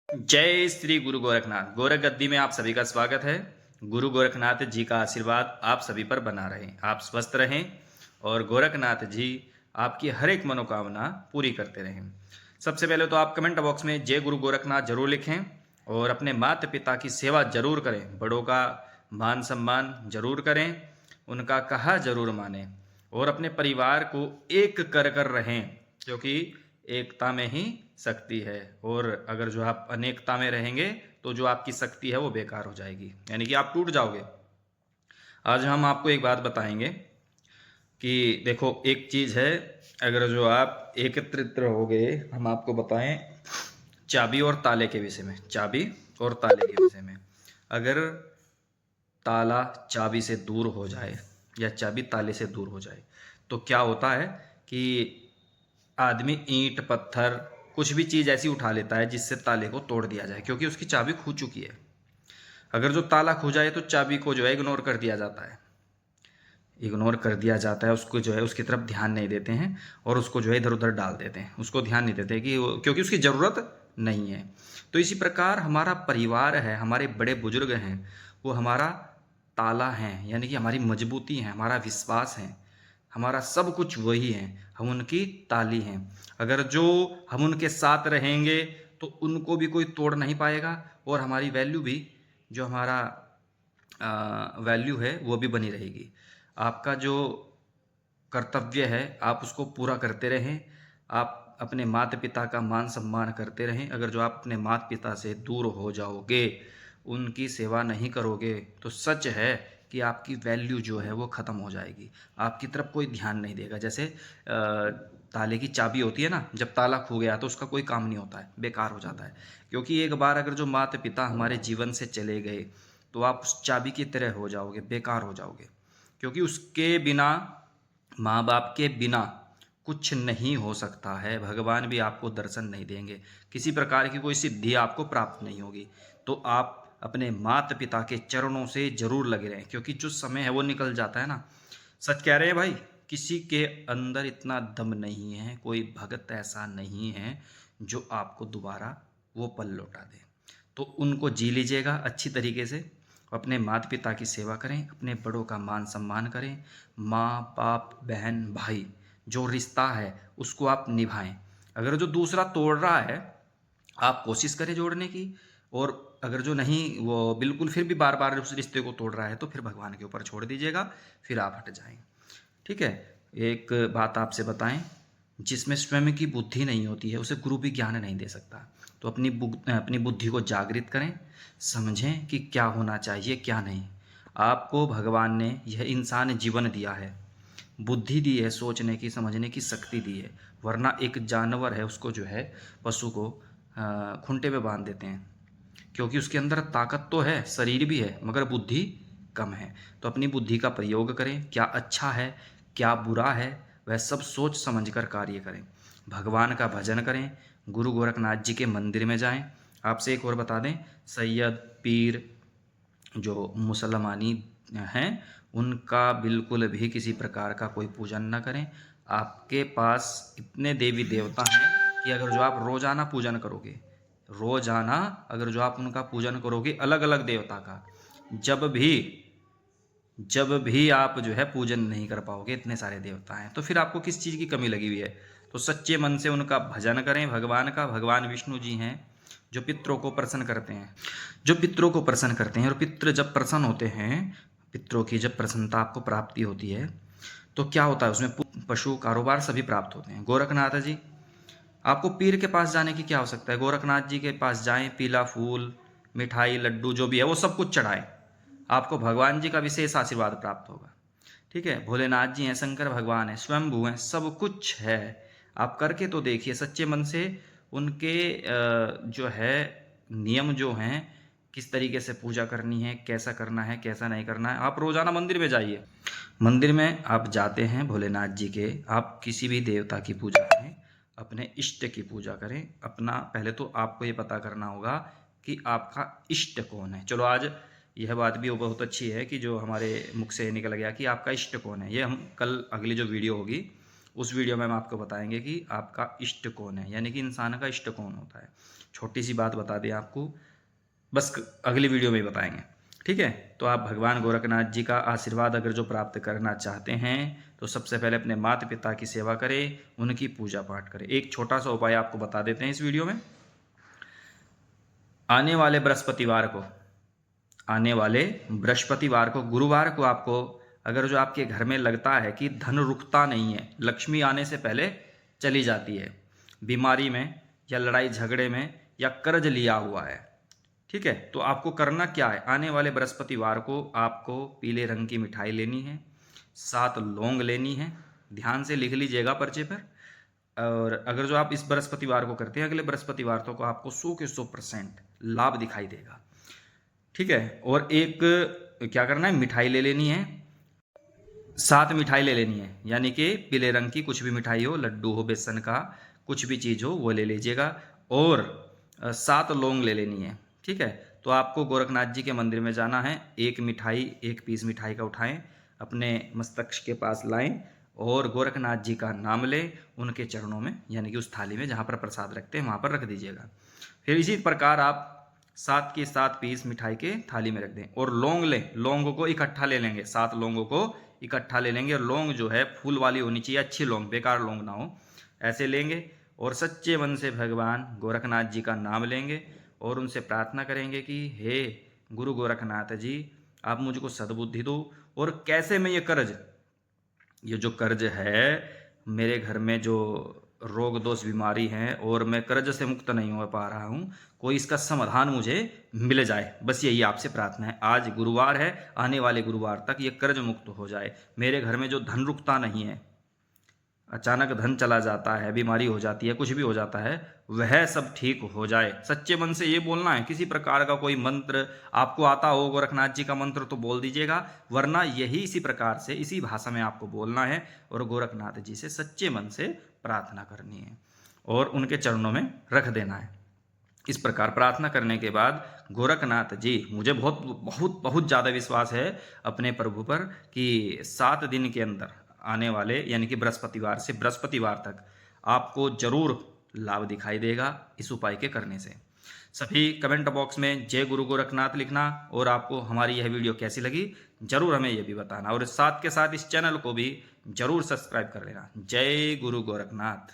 जय श्री गुरु गोरखनाथ। गोरख गद्दी में आप सभी का स्वागत है। गुरु गोरखनाथ जी का आशीर्वाद आप सभी पर बना रहे, आप स्वस्थ रहें और गोरखनाथ जी आपकी हर एक मनोकामना पूरी करते रहें। सबसे पहले तो आप कमेंट बॉक्स में जय गुरु गोरखनाथ जरूर लिखें और अपने माता पिता की सेवा जरूर करें, बड़ों का मान सम्मान जरूर करें, उनका कहा जरूर मानें और अपने परिवार को एक कर रहें, क्योंकि एकता में ही शक्ति है। और अगर जो आप अनेकता में रहेंगे तो जो आपकी शक्ति है वो बेकार हो जाएगी, यानी कि आप टूट जाओगे। आज हम आपको एक बात बताएंगे कि देखो, एक चीज़ है, अगर जो आप एकत्रित रहोगे, हम आपको बताएं चाबी और ताले के विषय में। चाबी और ताले के विषय में, अगर ताला चाबी से दूर हो जाए या चाबी ताले से दूर हो जाए तो क्या होता है कि आदमी ईंट पत्थर कुछ भी चीज़ ऐसी उठा लेता है जिससे ताले को तोड़ दिया जाए, क्योंकि उसकी चाबी खो चुकी है। अगर जो ताला खो जाए तो चाबी को जो है इग्नोर कर दिया जाता है, इग्नोर कर दिया जाता है, उसको जो है उसकी तरफ ध्यान नहीं देते हैं और उसको जो है इधर उधर डाल देते हैं, उसको ध्यान नहीं देते कि क्योंकि उसकी ज़रूरत नहीं है। तो इसी प्रकार हमारा परिवार है, हमारे बड़े बुजुर्ग हैं, वो हमारा ताला हैं, यानी कि हमारी मजबूती है, हमारा विश्वास है, हमारा सब कुछ वही है, हम उनकी ताली हैं। अगर जो हम उनके साथ रहेंगे तो उनको भी कोई तोड़ नहीं पाएगा और हमारी वैल्यू भी, जो हमारा वैल्यू है वो भी बनी रहेगी। आपका जो कर्तव्य है आप उसको पूरा करते रहें, आप अपने माता पिता का मान सम्मान करते रहें। अगर जो आप अपने माता पिता से दूर हो जाओगे, उनकी सेवा नहीं करोगे, तो सच है कि आपकी वैल्यू जो है वो ख़त्म हो जाएगी, आपकी तरफ कोई ध्यान नहीं देगा। जैसे ताले की चाबी होती है ना, जब ताला खो गया तो उसका कोई काम नहीं होता है, बेकार हो जाता है। क्योंकि एक बार अगर जो माता पिता हमारे जीवन से चले गए तो आप उस चाबी की तरह हो जाओगे, बेकार हो जाओगे। क्योंकि उसके बिना, माँ बाप के बिना कुछ नहीं हो सकता है, भगवान भी आपको दर्शन नहीं देंगे, किसी प्रकार की कोई सिद्धि आपको प्राप्त नहीं होगी। तो आप अपने माता पिता के चरणों से जरूर लगे रहें, क्योंकि जो समय है वो निकल जाता है ना। सच कह रहे हैं भाई, किसी के अंदर इतना दम नहीं है, कोई भगत ऐसा नहीं है जो आपको दोबारा वो पल लौटा दे। तो उनको जी लीजिएगा अच्छी तरीके से, अपने माता पिता की सेवा करें, अपने बड़ों का मान सम्मान करें, माँ बाप बहन भाई जो रिश्ता है उसको आप निभाएं। अगर जो दूसरा तोड़ रहा है आप कोशिश करें जोड़ने की, और अगर जो नहीं वो बिल्कुल फिर भी बार बार उस रिश्ते को तोड़ रहा है तो फिर भगवान के ऊपर छोड़ दीजिएगा, फिर आप हट जाएं। ठीक है। एक बात आपसे बताएं, जिसमें स्वयं की बुद्धि नहीं होती है उसे गुरु भी ज्ञान नहीं दे सकता। तो अपनी बुद्धि को जागृत करें, समझें कि क्या होना चाहिए क्या नहीं। आपको भगवान ने यह इंसान जीवन दिया है, बुद्धि दी है, सोचने की समझने की शक्ति दी है। वरना एक जानवर है, उसको जो है पशु को खूंटे पे बांध देते हैं, क्योंकि उसके अंदर ताकत तो है, शरीर भी है, मगर बुद्धि कम है। तो अपनी बुद्धि का प्रयोग करें, क्या अच्छा है क्या बुरा है वह सब सोच समझ कर कार्य करें। भगवान का भजन करें, गुरु गोरखनाथ जी के मंदिर में जाएं। आपसे एक और बता दें, सैयद पीर जो मुसलमानी हैं उनका बिल्कुल भी किसी प्रकार का कोई पूजन न करें। आपके पास इतने देवी देवता हैं कि अगर जो आप रोज़ाना पूजन करोगे, रोज़ाना अगर जो आप उनका पूजन करोगे अलग अलग देवता का, जब भी आप जो है पूजन नहीं कर पाओगे, इतने सारे देवता हैं, तो फिर आपको किस चीज़ की कमी लगी हुई है। तो सच्चे मन से उनका भजन करें, भगवान का। भगवान विष्णु जी हैं जो पितरों को प्रसन्न करते हैं, जो पितरों को प्रसन्न करते हैं। और पितृ जब प्रसन्न होते हैं, पितरों की जब प्रसन्नता आपको प्राप्ति होती है तो क्या होता है, उसमें पशु कारोबार सभी प्राप्त होते हैं। गोरखनाथ जी, आपको पीर के पास जाने की क्या आवश्यकता है, गोरखनाथ जी के पास जाएं, पीला फूल मिठाई लड्डू जो भी है वो सब कुछ चढ़ाएं, आपको भगवान जी का विशेष आशीर्वाद प्राप्त होगा। ठीक है। भोलेनाथ जी हैं, शंकर भगवान हैं, स्वयंभू हैं, सब कुछ है। आप करके तो देखिए सच्चे मन से। उनके जो है नियम जो हैं, किस तरीके से पूजा करनी है, कैसा करना है कैसा नहीं करना है। आप रोज़ाना मंदिर में जाइए, मंदिर में आप जाते हैं भोलेनाथ जी के, आप किसी भी देवता की पूजा करें, अपने इष्ट की पूजा करें। अपना पहले तो आपको ये पता करना होगा कि आपका इष्ट कौन है। चलो, आज यह बात भी बहुत अच्छी है कि जो हमारे मुख से निकल गया कि आपका इष्ट कौन है। ये हम कल अगली जो वीडियो होगी उस वीडियो में हम आपको बताएंगे कि आपका इष्ट कौन है, यानी कि इंसान का इष्ट कौन होता है। छोटी सी बात बता दें आपको, बस अगली वीडियो में ही बताएंगे, ठीक है। तो आप भगवान गोरखनाथ जी का आशीर्वाद अगर जो प्राप्त करना चाहते हैं तो सबसे पहले अपने माता पिता की सेवा करें, उनकी पूजा पाठ करें। एक छोटा सा उपाय आपको बता देते हैं इस वीडियो में। आने वाले बृहस्पतिवार को गुरुवार को आपको अगर जो आपके घर में लगता है कि धन रुकता नहीं है, लक्ष्मी आने से पहले चली जाती है, बीमारी में या लड़ाई झगड़े में या कर्ज लिया हुआ है, ठीक है, तो आपको करना क्या है। आने वाले बृहस्पतिवार को आपको पीले रंग की मिठाई लेनी है, 7 लौंग लेनी है, ध्यान से लिख लीजिएगा पर्चे पर। और अगर जो आप इस बृहस्पतिवार को करते हैं, अगले बृहस्पतिवार तो को आपको 100 के 100% लाभ दिखाई देगा, ठीक है। और एक क्या करना है, मिठाई ले लेनी है, 7 मिठाई ले लेनी है, यानी कि पीले रंग की कुछ भी मिठाई हो, लड्डू हो, बेसन का कुछ भी चीज़ हो वो ले लीजिएगा। और 7 लौंग ले लेनी है, ठीक है। तो आपको गोरखनाथ जी के मंदिर में जाना है, एक पीस मिठाई का उठाएं, अपने मस्तक के पास लाएं और गोरखनाथ जी का नाम लें, उनके चरणों में यानी कि उस थाली में जहाँ पर प्रसाद रखते हैं वहाँ पर रख दीजिएगा। फिर इसी प्रकार आप 7 के 7 पीस मिठाई के थाली में रख दें और लौंग लें, लौंगों को इकट्ठा ले लेंगे, 7 लौंगों को इकट्ठा ले लेंगे। और लौंग जो है फूल वाली होनी चाहिए, अच्छी लौंग, बेकार लौंग ना हो, ऐसे लेंगे और सच्चे मन से भगवान गोरखनाथ जी का नाम लेंगे और उनसे प्रार्थना करेंगे कि हे गुरु गोरखनाथ जी, आप मुझको सद्बुद्धि दो। और कैसे मैं ये जो कर्ज है, मेरे घर में जो रोग दोष बीमारी है और मैं कर्ज से मुक्त नहीं हो पा रहा हूँ, कोई इसका समाधान मुझे मिल जाए, बस यही आपसे प्रार्थना है। आज गुरुवार है, आने वाले गुरुवार तक ये कर्ज मुक्त हो जाए, मेरे घर में जो धन रुकता नहीं है, अचानक धन चला जाता है, बीमारी हो जाती है, कुछ भी हो जाता है, वह सब ठीक हो जाए। सच्चे मन से ये बोलना है। किसी प्रकार का कोई मंत्र आपको आता हो गोरखनाथ जी का मंत्र तो बोल दीजिएगा, वरना यही इसी प्रकार से इसी भाषा में आपको बोलना है और गोरखनाथ जी से सच्चे मन से प्रार्थना करनी है और उनके चरणों में रख देना है। इस प्रकार प्रार्थना करने के बाद गोरखनाथ जी, मुझे बहुत बहुत बहुत ज़्यादा विश्वास है अपने प्रभु पर कि 7 दिन के अंदर आने वाले यानी कि बृहस्पतिवार से बृहस्पतिवार तक आपको जरूर लाभ दिखाई देगा इस उपाय के करने से। सभी कमेंट बॉक्स में जय गुरु गोरखनाथ लिखना और आपको हमारी यह वीडियो कैसी लगी जरूर हमें यह भी बताना और साथ के साथ इस चैनल को भी जरूर सब्सक्राइब कर लेना। जय गुरु गोरखनाथ।